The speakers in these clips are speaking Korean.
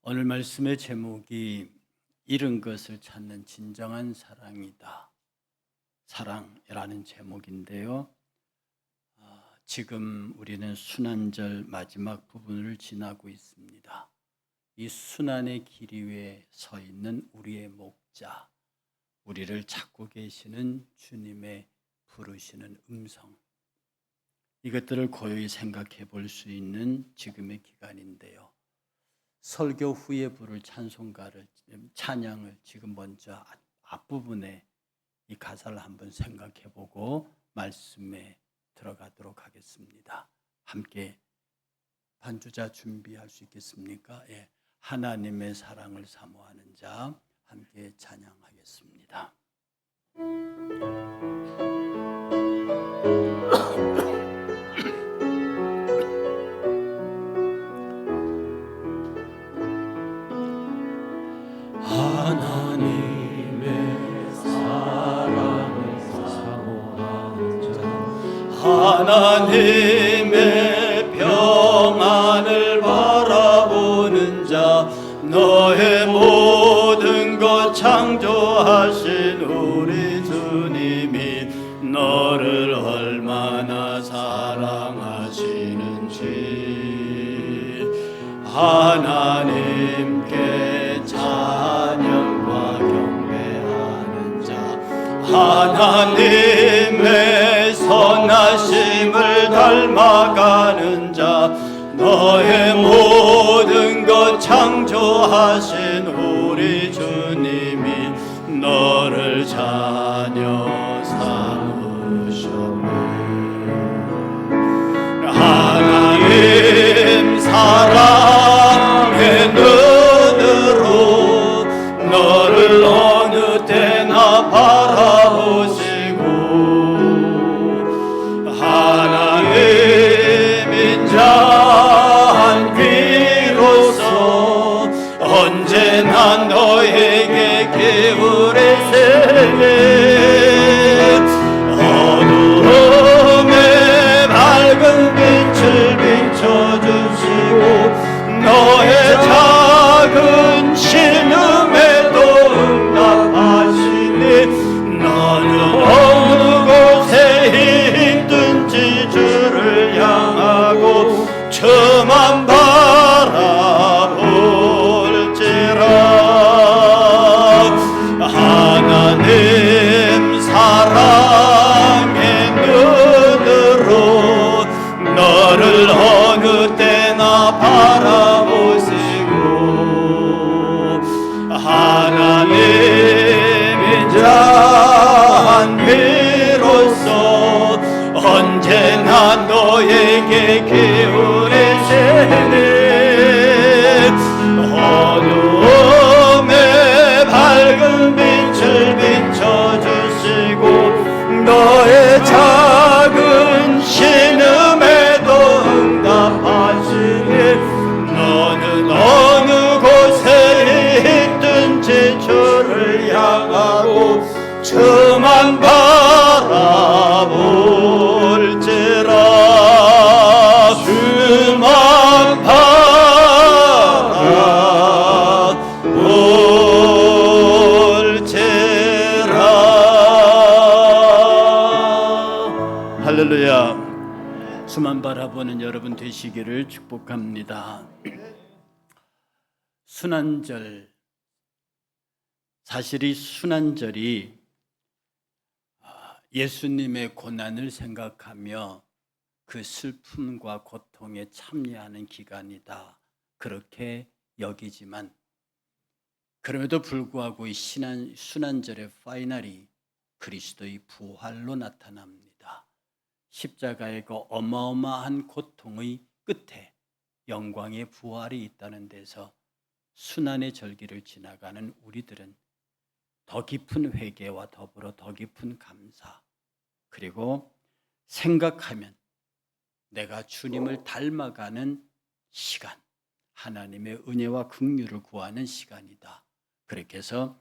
오늘 말씀의 제목이 잃은 것을 찾는 진정한 사랑이다. 사랑이라는 제목인데요. 지금 우리는 순환절 마지막 부분을 지나고 있습니다. 이 순환의 길 위에 서 있는 우리의 목자, 우리를 찾고 계시는 주님의 부르시는 음성, 이것들을 고요히 생각해 볼 수 있는 지금의 기간인데요. 설교 후에 부를 찬양을 지금 먼저 앞부분에 이 가사를 한번 생각해 보고 말씀에 들어가도록 하겠습니다. 함께 반주자 준비할 수 있겠습니까? 예. 하나님의 사랑을 사모하는 자 함께 찬양하겠습니다. 하나님의 사랑을 사모하는 자, 하나님의 평안을 바라보는 자, 너의 모든 것 창조하신 우리 주님이 너를 얼마나 사랑하시는지 하나님께 찬양과 경배하는 자, 하나님의 선하심을 닮아가는 자, 너의 모든 것 창조하신 우리 주님이 너를 자녀 삼으셨네. 하나님 사랑의 눈으로 너를 어느 때나 바라보시고 하나님인 자 귀로서 언제나 너에게 기울이시네. 어두움에 밝은 빛을 비춰주시고 너의 작은 신음에도 응답하시니 너는 어느 곳에 있든지 주를 향하고 저만 바라볼지라. 하나님 사랑의 눈으로 너를 어느 때나 바라보시고 하나님인 자 비로소 언제나 너에게 기울이시니 어두움에 밝은 빛을 비춰주시고 너의 작은 신음에도 응답하시니 너는 어느 곳에 있든지 주를 향하고 저만 바라볼지라. 주만 바라볼지라. 할렐루야. 주만 바라보는 여러분 되시기를 축복합니다. 순환절, 사실 이 순환절이 예수님의 고난을 생각하며 그 슬픔과 고통에 참여하는 기간이다, 그렇게 여기지만 그럼에도 불구하고 이 순환절의 파이널이 그리스도의 부활로 나타납니다. 십자가의 그 어마어마한 고통의 끝에 영광의 부활이 있다는 데서 순환의 절기를 지나가는 우리들은 더 깊은 회개와 더불어 더 깊은 감사, 그리고 생각하면 내가 주님을 닮아가는 시간, 하나님의 은혜와 긍휼을 구하는 시간이다. 그렇게 해서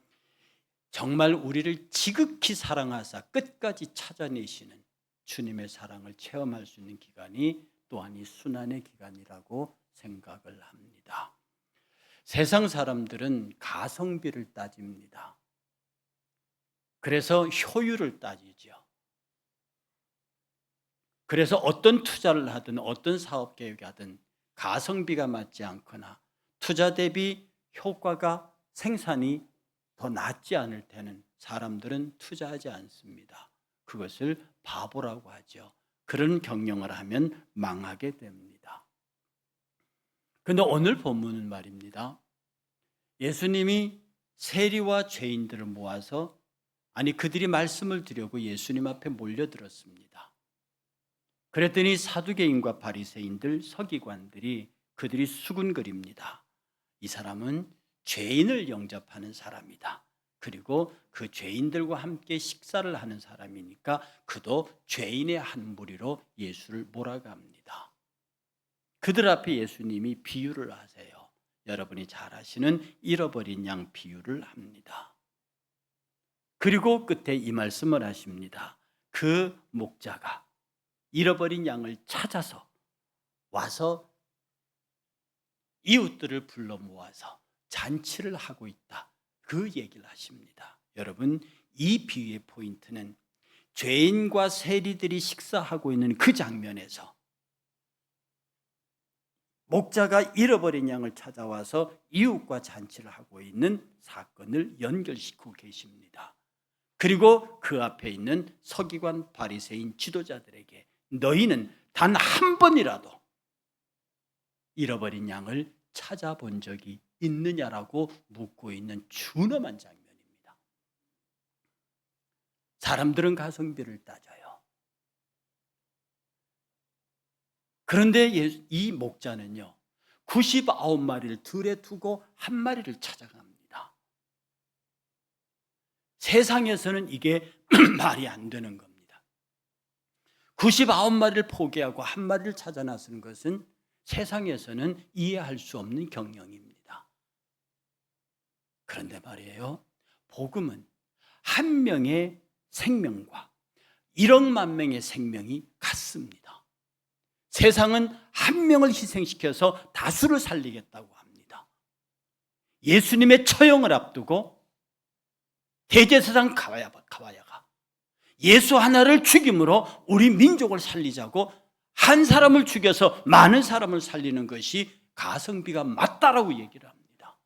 정말 우리를 지극히 사랑하사 끝까지 찾아내시는 주님의 사랑을 체험할 수 있는 기간이 또한 이 순환의 기간이라고 생각을 합니다. 세상 사람들은 가성비를 따집니다. 그래서 효율을 따지죠. 그래서 어떤 투자를 하든 어떤 사업 계획을 하든 가성비가 맞지 않거나 투자 대비 효과가 생산이 더 낫지 않을 때는 사람들은 투자하지 않습니다. 그것을 바보라고 하죠. 그런 경영을 하면 망하게 됩니다. 그런데 오늘 본문은 말입니다. 예수님이 세리와 죄인들을 모아서 그들이 말씀을 드리고 예수님 앞에 몰려들었습니다. 그랬더니 사두개인과 바리새인들, 서기관들이 그들이 수군거립니다. 이 사람은 죄인을 영접하는 사람이다. 그리고 그 죄인들과 함께 식사를 하는 사람이니까 그도 죄인의 한 무리로 예수를 몰아갑니다. 그들 앞에 예수님이 비유를 하세요. 여러분이 잘 아시는 잃어버린 양 비유를 합니다. 그리고 끝에 이 말씀을 하십니다. 그 목자가 잃어버린 양을 찾아서 와서 이웃들을 불러 모아서 잔치를 하고 있다. 그 얘기를 하십니다. 여러분, 이 비유의 포인트는 죄인과 세리들이 식사하고 있는 그 장면에서 목자가 잃어버린 양을 찾아와서 이웃과 잔치를 하고 있는 사건을 연결시키고 계십니다. 그리고 그 앞에 있는 서기관, 바리새인 지도자들에게 너희는 단 한 번이라도 잃어버린 양을 찾아본 적이 있느냐라고 묻고 있는 준엄한 장면입니다. 사람들은 가성비를 따져요. 그런데 이 목자는요, 99마리를 들에 두고 한 마리를 찾아갑니다. 세상에서는 이게 말이 안 되는 겁니다. 99마리를 포기하고 한 마리를 찾아 나서는 것은 세상에서는 이해할 수 없는 경영입니다. 그런데 말이에요, 복음은 한 명의 생명과 1억만 명의 생명이 같습니다. 세상은 한 명을 희생시켜서 다수를 살리겠다고 합니다. 예수님의 처형을 앞두고 대제사장 가랴가 예수 하나를 죽임으로 우리 민족을 살리자고 한 사람을 죽여서 많은 사람을 살리는 것이 가성비가 맞다라고 얘기를 합니다.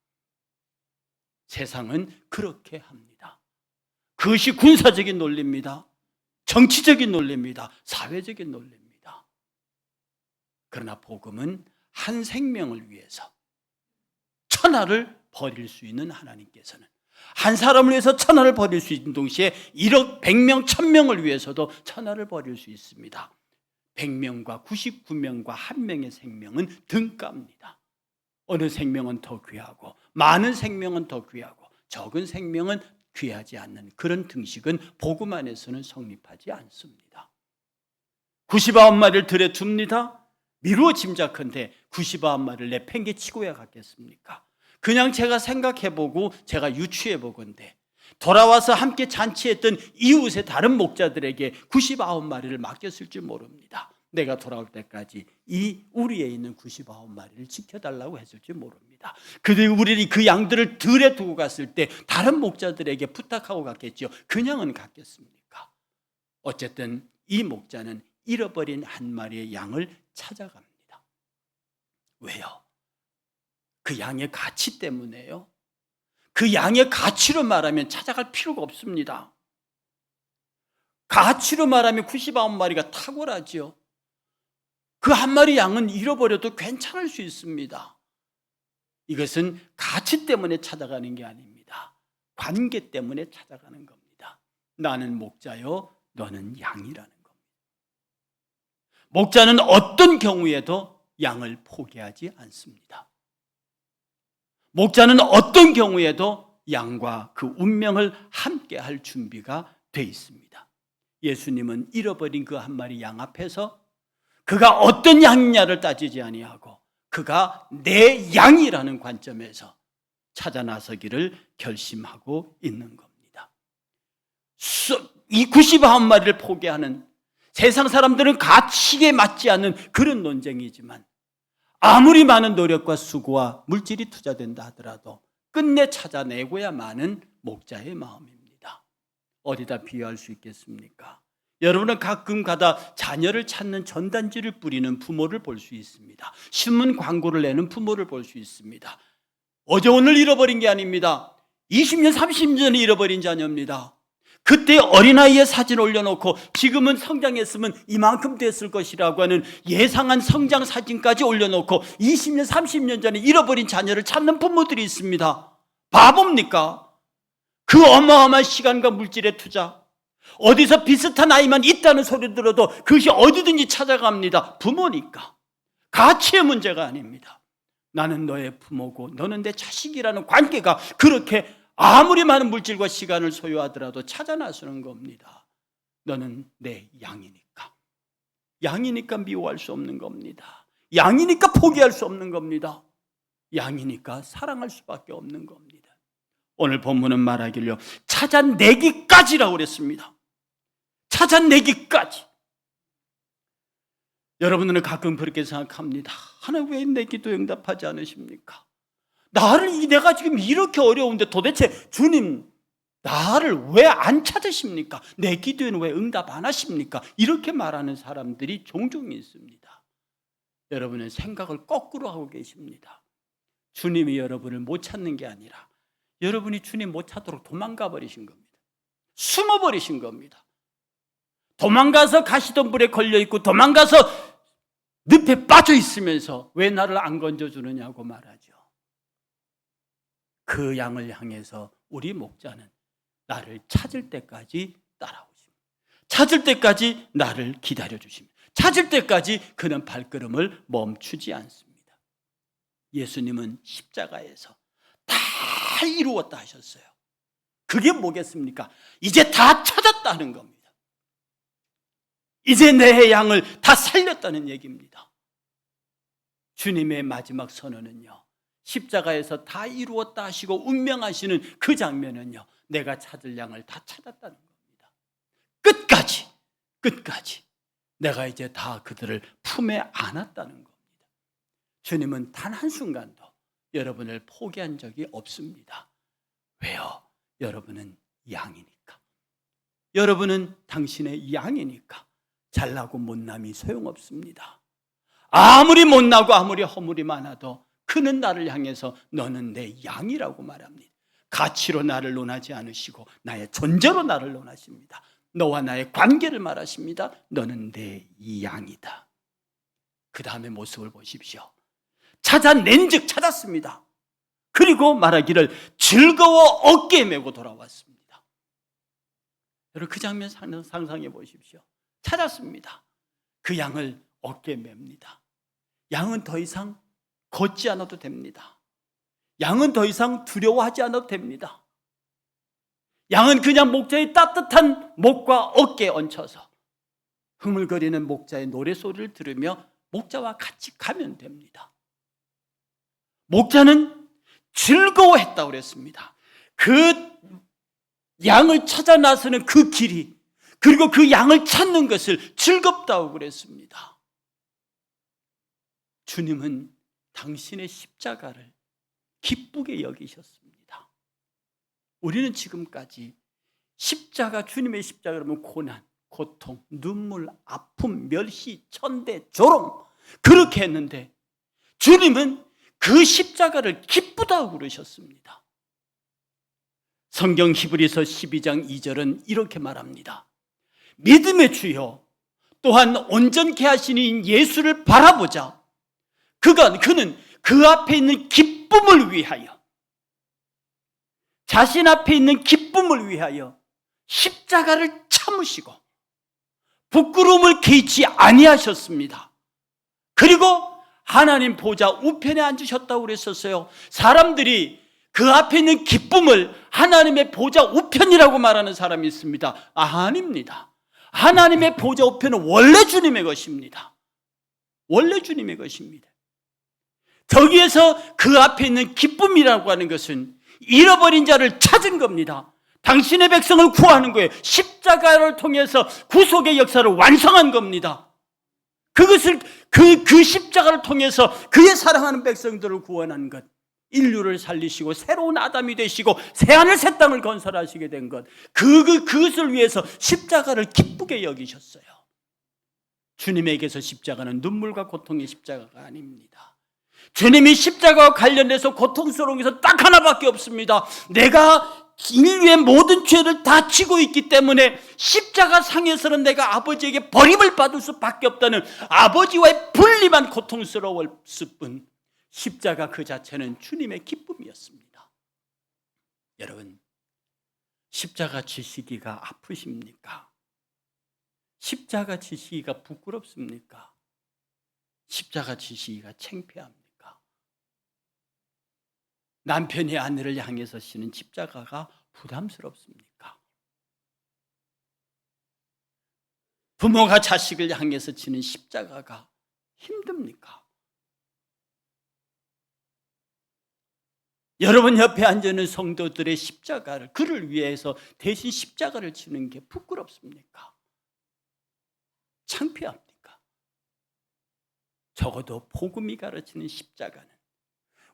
세상은 그렇게 합니다. 그것이 군사적인 논리입니다. 정치적인 논리입니다. 사회적인 논리입니다. 그러나 복음은 한 생명을 위해서 천하를 버릴 수 있는 하나님께서는 한 사람을 위해서 천하를 버릴 수 있는 동시에 1억 100명 1000명을 위해서도 천하를 버릴 수 있습니다. 100명과 99명과 한 명의 생명은 등가입니다. 어느 생명은 더 귀하고 많은 생명은 더 귀하고 적은 생명은 귀하지 않는 그런 등식은 복음 안에서는 성립하지 않습니다. 99마리를 들에 둡니다. 미루어 짐작컨대 99마리를 내팽개치고야 갔겠습니까? 그냥 제가 생각해보고 제가 유추해보건대 돌아와서 함께 잔치했던 이웃의 다른 목자들에게 99마리를 맡겼을지 모릅니다. 내가 돌아올 때까지 이 우리에 있는 99마리를 지켜달라고 했을지 모릅니다. 그들이 우리 그 양들을 들에 두고 갔을 때 다른 목자들에게 부탁하고 갔겠죠. 그냥은 갔겠습니까? 어쨌든 이 목자는 잃어버린 한 마리의 양을 찾아갑니다. 왜요? 그 양의 가치 때문에요. 그 양의 가치로 말하면 찾아갈 필요가 없습니다. 가치로 말하면 99마리가 탁월하지요. 그 한 마리 양은 잃어버려도 괜찮을 수 있습니다. 이것은 가치 때문에 찾아가는 게 아닙니다. 관계 때문에 찾아가는 겁니다. 나는 목자요, 너는 양이라는 겁니다. 목자는 어떤 경우에도 양을 포기하지 않습니다. 목자는 어떤 경우에도 양과 그 운명을 함께 할 준비가 돼 있습니다. 예수님은 잃어버린 그 한 마리 양 앞에서 그가 어떤 양이냐를 따지지 아니하고 그가 내 양이라는 관점에서 찾아 나서기를 결심하고 있는 겁니다. 이 99마리를 포기하는 세상 사람들은 가치에 맞지 않는 그런 논쟁이지만 아무리 많은 노력과 수고와 물질이 투자된다 하더라도 끝내 찾아내고야만은 목자의 마음입니다. 어디다 비유할 수 있겠습니까? 여러분은 가끔 가다 자녀를 찾는 전단지를 뿌리는 부모를 볼 수 있습니다. 신문 광고를 내는 부모를 볼 수 있습니다. 어제 오늘 잃어버린 게 아닙니다. 20년 30년 전에 잃어버린 자녀입니다. 그때 어린아이의 사진 올려놓고 지금은 성장했으면 이만큼 됐을 것이라고 하는 예상한 성장 사진까지 올려놓고 20년 30년 전에 잃어버린 자녀를 찾는 부모들이 있습니다. 바보입니까? 그 어마어마한 시간과 물질의 투자, 어디서 비슷한 아이만 있다는 소리 들어도 그것이 어디든지 찾아갑니다. 부모니까. 가치의 문제가 아닙니다. 나는 너의 부모고 너는 내 자식이라는 관계가 그렇게 아무리 많은 물질과 시간을 소요하더라도 찾아 나서는 겁니다. 너는 내 양이니까. 양이니까 미워할 수 없는 겁니다. 양이니까 포기할 수 없는 겁니다. 양이니까 사랑할 수밖에 없는 겁니다. 오늘 본문은 말하기를 찾아내기까지라고 그랬습니다. 찾아내기까지. 여러분들은 가끔 그렇게 생각합니다. 하나님 왜 내 기도 응답하지 않으십니까? 내가 지금 이렇게 어려운데 도대체 주님 나를 왜 안 찾으십니까? 내 기도에는 왜 응답 안 하십니까? 이렇게 말하는 사람들이 종종 있습니다. 여러분은 생각을 거꾸로 하고 계십니다. 주님이 여러분을 못 찾는 게 아니라 여러분이 주님 못 찾도록 도망가 버리신 겁니다. 숨어 버리신 겁니다. 도망가서 가시덤불에 걸려있고 도망가서 늪에 빠져 있으면서 왜 나를 안 건져주느냐고 말하죠. 그 양을 향해서 우리 목자는 나를 찾을 때까지 따라오십니다. 찾을 때까지 나를 기다려주십니다. 찾을 때까지 그는 발걸음을 멈추지 않습니다. 예수님은 십자가에서 다 이루었다 하셨어요. 그게 뭐겠습니까? 이제 다 찾았다는 겁니다. 이제 내 양을 다 살렸다는 얘기입니다. 주님의 마지막 선언은요, 십자가에서 다 이루었다 하시고 운명하시는 그 장면은요, 내가 찾을 양을 다 찾았다는 겁니다. 끝까지 내가 이제 다 그들을 품에 안았다는 겁니다. 주님은 단 한순간도 여러분을 포기한 적이 없습니다. 왜요? 여러분은 양이니까. 여러분은 당신의 양이니까. 잘나고 못남이 소용없습니다. 아무리 못나고 아무리 허물이 많아도 그는 나를 향해서 너는 내 양이라고 말합니다. 가치로 나를 논하지 않으시고 나의 존재로 나를 논하십니다. 너와 나의 관계를 말하십니다. 너는 내 양이다. 그 다음에 모습을 보십시오. 찾아낸 즉 찾았습니다. 그리고 말하기를 즐거워 어깨에 메고 돌아왔습니다. 여러분 그 장면 상상해 보십시오. 찾았습니다. 그 양을 어깨에 맵니다. 양은 더 이상 걷지 않아도 됩니다. 양은 더 이상 두려워하지 않아도 됩니다. 양은 그냥 목자의 따뜻한 목과 어깨에 얹혀서 흐물거리는 목자의 노래소리를 들으며 목자와 같이 가면 됩니다. 목자는 즐거워했다고 그랬습니다. 그 양을 찾아 나서는 그 길이, 그리고 그 양을 찾는 것을 즐겁다고 그랬습니다. 주님은 당신의 십자가를 기쁘게 여기셨습니다. 우리는 지금까지 십자가, 주님의 십자가 그러면 고난, 고통, 눈물, 아픔, 멸시, 천대, 조롱 그렇게 했는데 주님은 그 십자가를 기쁘다고 그러셨습니다. 성경 히브리서 12장 2절은 이렇게 말합니다. 믿음의 주여 또한 온전케 하시는 예수를 바라보자. 그는 그 앞에 있는 기쁨을 위하여, 자신 앞에 있는 기쁨을 위하여 십자가를 참으시고 부끄러움을 개의치 아니하셨습니다. 그리고 하나님 보좌 우편에 앉으셨다고 그랬었어요. 사람들이 그 앞에 있는 기쁨을 하나님의 보좌 우편이라고 말하는 사람이 있습니다. 아닙니다. 하나님의 보좌 우편은 원래 주님의 것입니다. 원래 주님의 것입니다. 저기에서 그 앞에 있는 기쁨이라고 하는 것은 잃어버린 자를 찾은 겁니다. 당신의 백성을 구하는 거예요. 십자가를 통해서 구속의 역사를 완성한 겁니다. 그것을 그 십자가를 통해서 그의 사랑하는 백성들을 구원한 것, 인류를 살리시고 새로운 아담이 되시고 새하늘 새 땅을 건설하시게 된 것, 그것을 위해서 십자가를 기쁘게 여기셨어요. 주님에게서 십자가는 눈물과 고통의 십자가가 아닙니다. 주님이 십자가와 관련해서 고통스러운 것은 딱 하나밖에 없습니다. 내가 인류의 모든 죄를 다 지고 있기 때문에 십자가 상에서는 내가 아버지에게 버림을 받을 수밖에 없다는 아버지와의 분리만 고통스러웠을 뿐, 십자가 그 자체는 주님의 기쁨이었습니다. 여러분, 십자가 지시기가 아프십니까? 십자가 지시기가 부끄럽습니까? 십자가 지시기가 창피합니까? 남편이 아내를 향해서 지는 십자가가 부담스럽습니까? 부모가 자식을 향해서 지는 십자가가 힘듭니까? 여러분 옆에 앉아있는 성도들의 십자가를, 그를 위해서 대신 십자가를 지는 게 부끄럽습니까? 창피합니까? 적어도 복음이 가르치는 십자가는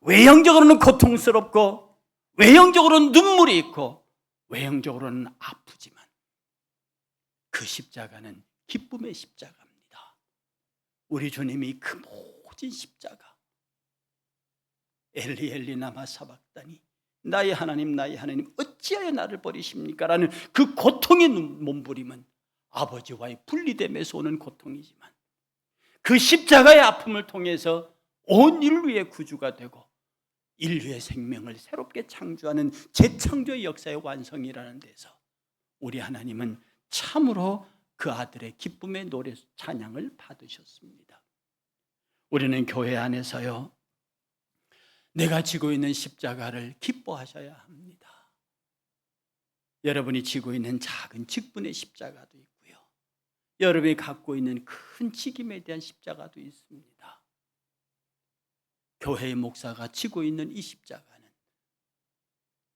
외형적으로는 고통스럽고 외형적으로는 눈물이 있고 외형적으로는 아프지만 그 십자가는 기쁨의 십자가입니다. 우리 주님이 그 모진 십자가, 엘리 엘리 라마 사박다니, 나의 하나님 어찌하여 나를 버리십니까? 라는 그 고통의 몸부림은 아버지와의 분리됨에서 오는 고통이지만 그 십자가의 아픔을 통해서 온 인류의 구주가 되고 인류의 생명을 새롭게 창조하는 재창조의 역사의 완성이라는 데서 우리 하나님은 참으로 그 아들의 기쁨의 노래 찬양을 받으셨습니다. 우리는 교회 안에서요, 내가 지고 있는 십자가를 기뻐하셔야 합니다. 여러분이 지고 있는 작은 직분의 십자가도 있고요, 여러분이 갖고 있는 큰 직임에 대한 십자가도 있습니다. 교회의 목사가 지고 있는 이 십자가는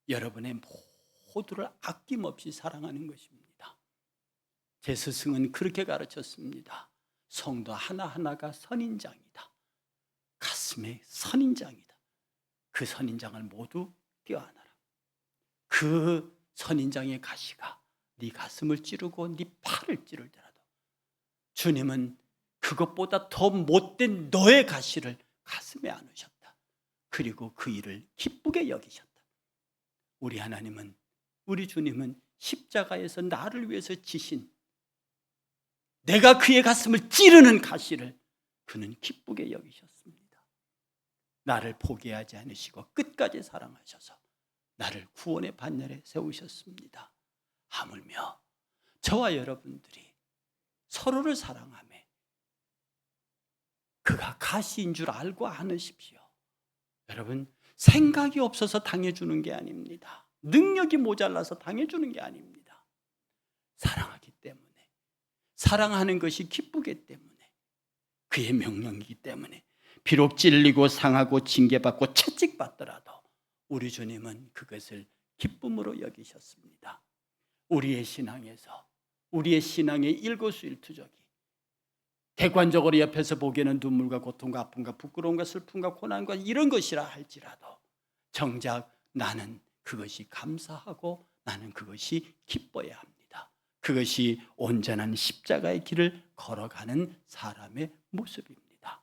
여러분의 모두를 아낌없이 사랑하는 것입니다. 제 스승은 그렇게 가르쳤습니다. 성도 하나하나가 선인장이다. 가슴에 선인장이다. 그 선인장을 모두 껴안아라. 그 선인장의 가시가 네 가슴을 찌르고 네 팔을 찌르더라도 주님은 그것보다 더 못된 너의 가시를 가슴에 안으셨다. 그리고 그 일을 기쁘게 여기셨다. 우리 하나님은, 우리 주님은 십자가에서 나를 위해서 지신, 내가 그의 가슴을 찌르는 가시를 그는 기쁘게 여기셨습니다. 나를 포기하지 않으시고 끝까지 사랑하셔서 나를 구원의 반열에 세우셨습니다. 하물며 저와 여러분들이 서로를 사랑하며 그가 가시인 줄 알고 안으십시오. 여러분, 생각이 없어서 당해주는 게 아닙니다. 능력이 모자라서 당해주는 게 아닙니다. 사랑하기 때문에, 사랑하는 것이 기쁘기 때문에, 그의 명령이기 때문에 비록 찔리고 상하고 징계받고 채찍받더라도 우리 주님은 그것을 기쁨으로 여기셨습니다. 우리의 신앙에서, 우리의 신앙의 일거수일투족이 객관적으로 옆에서 보기에는 눈물과 고통과 아픔과 부끄러움과 슬픔과 고난과 이런 것이라 할지라도 정작 나는 그것이 감사하고 나는 그것이 기뻐야 합니다. 그것이 온전한 십자가의 길을 걸어가는 사람의 모습입니다.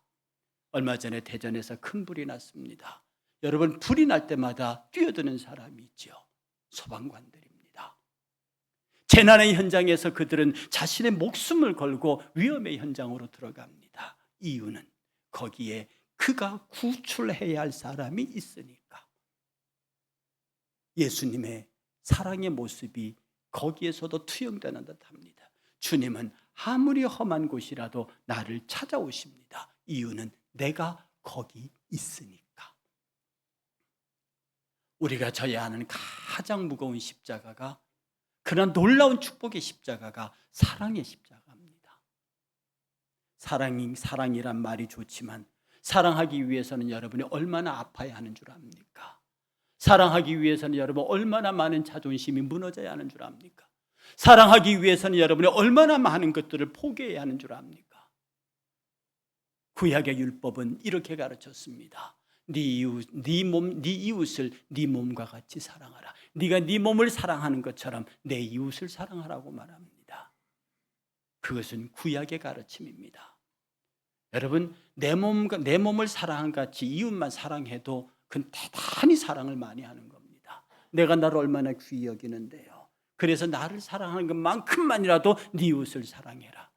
얼마 전에 대전에서 큰 불이 났습니다. 여러분, 불이 날 때마다 뛰어드는 사람이 있죠. 소방관들입니다. 재난의 현장에서 그들은 자신의 목숨을 걸고 위험의 현장으로 들어갑니다. 이유는 거기에 그가 구출해야 할 사람이 있으니까. 예수님의 사랑의 모습이 거기에서도 투영되는 듯합니다. 주님은 아무리 험한 곳이라도 나를 찾아오십니다. 이유는 내가 거기 있으니까. 우리가 져야 하는 가장 무거운 십자가가, 그러나 놀라운 축복의 십자가가 사랑의 십자가입니다. 사랑이란 말이 좋지만 사랑하기 위해서는 여러분이 얼마나 아파야 하는 줄 압니까? 사랑하기 위해서는 여러분 얼마나 많은 자존심이 무너져야 하는 줄 압니까? 사랑하기 위해서는 여러분이 얼마나 많은 것들을 포기해야 하는 줄 압니까? 구약의 율법은 이렇게 가르쳤습니다. 네 이웃을 네 몸과 같이 사랑하라. 네가 네 몸을 사랑하는 것처럼 내 이웃을 사랑하라고 말합니다. 그것은 구약의 가르침입니다. 여러분, 내 몸을 사랑한 같이 이웃만 사랑해도 그건 대단히 사랑을 많이 하는 겁니다. 내가 나를 얼마나 귀히 여기는데요. 그래서 나를 사랑하는 것만큼만이라도 네 이웃을 사랑해라.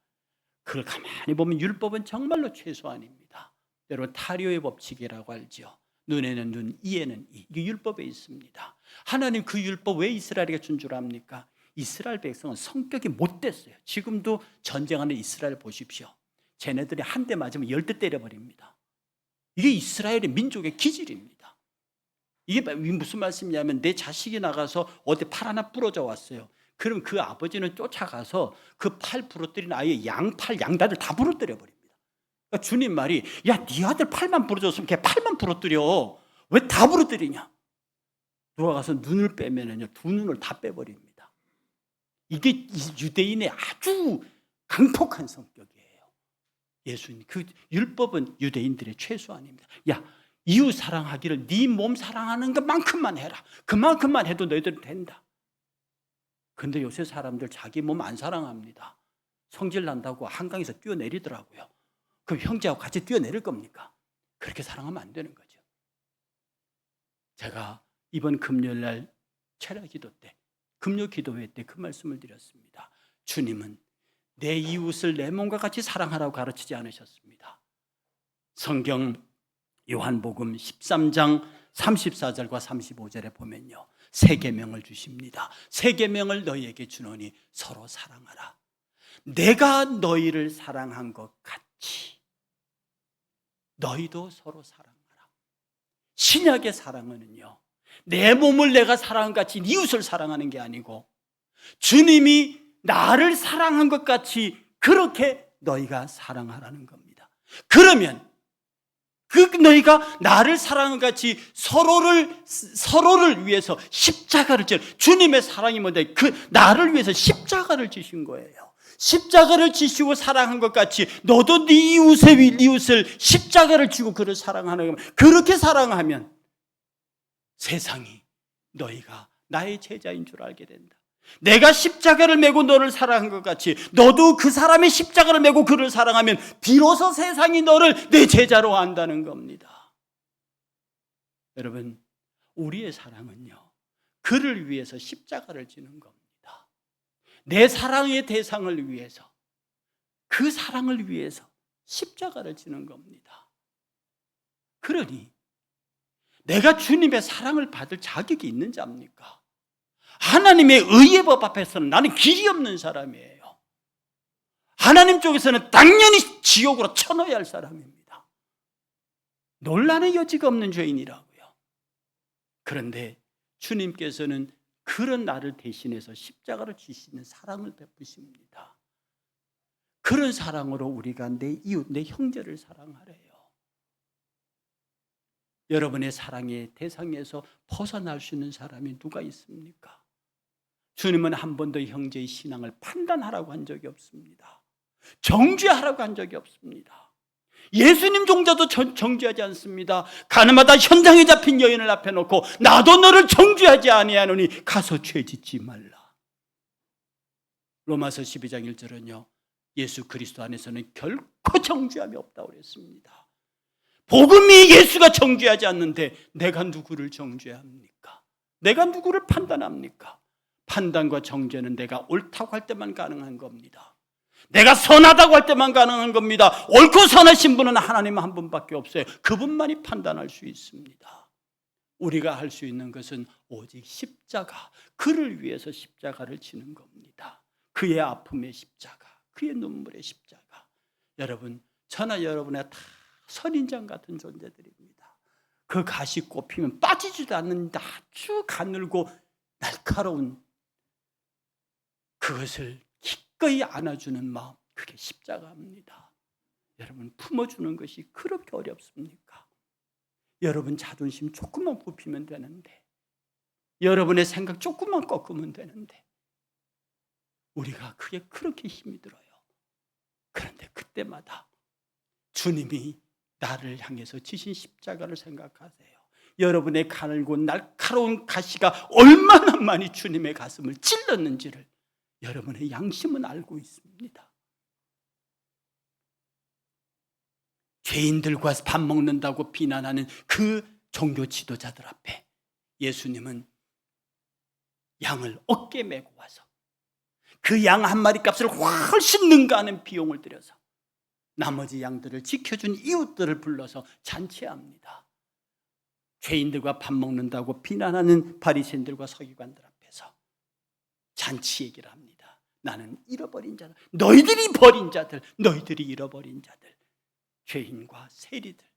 그걸 가만히 보면 율법은 정말로 최소한입니다. 여러분, 타료의 법칙이라고 알죠. 눈에는 눈, 이에는 이. 이게 율법에 있습니다. 하나님 그 율법 왜 이스라엘에게 준 줄 압니까? 이스라엘 백성은 성격이 못됐어요. 지금도 전쟁하는 이스라엘 보십시오. 쟤네들이 한 대 맞으면 10대 때려버립니다. 이게 이스라엘의 민족의 기질입니다. 이게 무슨 말씀이냐면 내 자식이 나가서 어디 팔 하나 부러져 왔어요. 그럼 그 아버지는 쫓아가서 그 팔 부러뜨린 아이의 양다리를 다 부러뜨려 버립니다. 그러니까 주님 말이, 야, 네 아들 팔만 부러졌으면 걔 팔만 부러뜨려. 왜 다 부러뜨리냐? 누가 가서 눈을 빼면은요, 두 눈을 다 빼버립니다. 이게 유대인의 아주 강폭한 성격이에요. 예수님, 그 율법은 유대인들의 최소한입니다. 야, 이웃 사랑하기를 네 몸 사랑하는 것만큼만 해라. 그만큼만 해도 너희들은 된다. 근데 요새 사람들 자기 몸 안 사랑합니다. 성질 난다고 한강에서 뛰어내리더라고요. 그럼 형제하고 같이 뛰어내릴 겁니까? 그렇게 사랑하면 안 되는 거죠. 제가 이번 금요일날 철야 기도 때, 금요 기도회 때 그 말씀을 드렸습니다. 주님은 내 이웃을 내 몸과 같이 사랑하라고 가르치지 않으셨습니다. 성경 요한복음 13장 34절과 35절에 보면요, 세 계명을 주십니다. 세 계명을 너희에게 주노니 서로 사랑하라. 내가 너희를 사랑한 것 같이 너희도 서로 사랑하라. 신약의 사랑은요, 내 몸을 내가 사랑한 것 같이 이웃을 사랑하는 게 아니고 주님이 나를 사랑한 것 같이 그렇게 너희가 사랑하라는 겁니다. 그러면 너희가 나를 사랑한 것 같이 서로를 위해서 십자가를 지, 주님의 사랑이 뭔데? 나를 위해서 십자가를 지신 거예요. 십자가를 지시고 사랑한 것 같이 너도 네 이웃을 십자가를 지고 그를 사랑하는 겁니다. 그렇게 사랑하면 세상이 너희가 나의 제자인 줄 알게 된다. 내가 십자가를 메고 너를 사랑한 것 같이 너도 그 사람의 십자가를 메고 그를 사랑하면 비로소 세상이 너를 내 제자로 안다는 겁니다. 여러분, 우리의 사랑은요, 그를 위해서 십자가를 지는 겁니다. 내 사랑의 대상을 위해서, 그 사랑을 위해서 십자가를 지는 겁니다. 그러니 내가 주님의 사랑을 받을 자격이 있는 자입니까? 하나님의 의의 법 앞에서는 나는 길이 없는 사람이에요. 하나님 쪽에서는 당연히 지옥으로 쳐넣어야 할 사람입니다. 논란의 여지가 없는 죄인이라고요. 그런데 주님께서는 그런 나를 대신해서 십자가를 지시는 사랑을 베푸십니다. 그런 사랑으로 우리가 내 이웃, 내 형제를 사랑하래요. 여러분의 사랑의 대상에서 벗어날 수 있는 사람이 누가 있습니까? 주님은 한 번도 형제의 신앙을 판단하라고 한 적이 없습니다. 정죄하라고 한 적이 없습니다. 예수님 종자도 정죄하지 않습니다. 가늠하다 현장에 잡힌 여인을 앞에 놓고 나도 너를 정죄하지 아니하노니 가서 죄 짓지 말라. 로마서 12장 1절은요, 예수 그리스도 안에서는 결코 정죄함이 없다고 그랬습니다. 복음이 예수가 정죄하지 않는데 내가 누구를 정죄합니까? 내가 누구를 판단합니까? 판단과 정죄는 내가 옳다고 할 때만 가능한 겁니다. 내가 선하다고 할 때만 가능한 겁니다. 옳고 선하신 분은 하나님 한 분밖에 없어요. 그분만이 판단할 수 있습니다. 우리가 할 수 있는 것은 오직 십자가, 그를 위해서 십자가를 지는 겁니다. 그의 아픔의 십자가, 그의 눈물의 십자가. 여러분, 저나 여러분의 다 선인장 같은 존재들입니다. 그 가시 꼽히면 빠지지도 않는 아주 가늘고 날카로운 그것을 기꺼이 안아주는 마음, 그게 십자가입니다. 여러분, 품어주는 것이 그렇게 어렵습니까? 여러분 자존심 조금만 굽히면 되는데, 여러분의 생각 조금만 꺾으면 되는데, 우리가 그게 그렇게 힘이 들어요. 그런데 그때마다 주님이 나를 향해서 지신 십자가를 생각하세요. 여러분의 가늘고 날카로운 가시가 얼마나 많이 주님의 가슴을 찔렀는지를 여러분의 양심은 알고 있습니다. 죄인들과 밥 먹는다고 비난하는 그 종교 지도자들 앞에 예수님은 양을 어깨에 메고 와서 그 양 한 마리 값을 훨씬 능가하는 비용을 들여서 나머지 양들을 지켜준 이웃들을 불러서 잔치합니다. 죄인들과 밥 먹는다고 비난하는 바리새인들과 서기관들 앞에서 잔치 얘기를 합니다. 나는 잃어버린 자들, 너희들이 버린 자들, 너희들이 잃어버린 자들, 죄인과 세리들,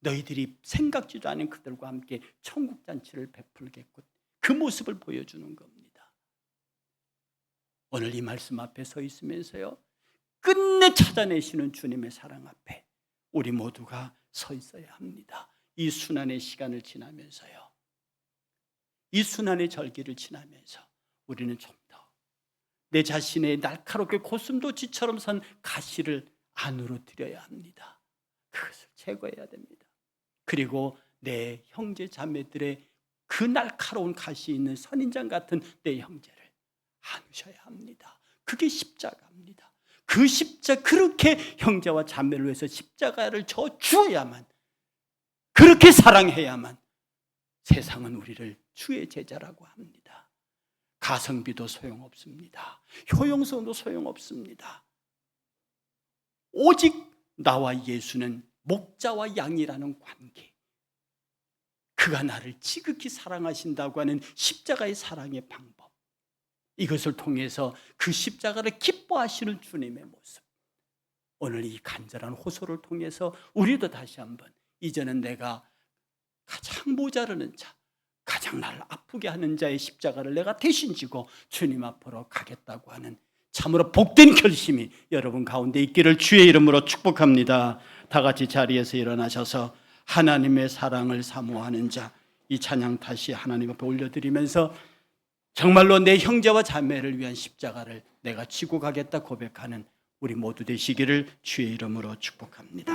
너희들이 생각지도 않은 그들과 함께 천국 잔치를 베풀겠군. 그 모습을 보여주는 겁니다. 오늘 이 말씀 앞에 서 있으면서요, 끝내 찾아내시는 주님의 사랑 앞에 우리 모두가 서 있어야 합니다. 이 순환의 시간을 지나면서요, 이 순환의 절기를 지나면서 우리는 좀 더 내 자신의 날카롭게 고슴도치처럼 선 가시를 안으로 들여야 합니다. 그것을 제거해야 됩니다. 그리고 내 형제 자매들의 그 날카로운 가시 있는 선인장 같은 내 형제를 안으셔야 합니다. 그게 십자가입니다. 그 십자가, 그렇게 형제와 자매를 위해서 십자가를 져 주어야만, 그렇게 사랑해야만 세상은 우리를 주의 제자라고 합니다. 가성비도 소용없습니다. 효용성도 소용없습니다. 오직 나와 예수는 목자와 양이라는 관계, 그가 나를 지극히 사랑하신다고 하는 십자가의 사랑의 방법, 이것을 통해서 그 십자가를 기뻐하시는 주님의 모습, 오늘 이 간절한 호소를 통해서 우리도 다시 한번 이제는 내가 가장 모자르는 자, 가장 나를 아프게 하는 자의 십자가를 내가 대신 지고 주님 앞으로 가겠다고 하는 참으로 복된 결심이 여러분 가운데 있기를 주의 이름으로 축복합니다. 다 같이 자리에서 일어나셔서 하나님의 사랑을 사모하는 자, 이 찬양 다시 하나님 앞에 올려드리면서 정말로 내 형제와 자매를 위한 십자가를 내가 지고 가겠다 고백하는 우리 모두 되시기를 주의 이름으로 축복합니다.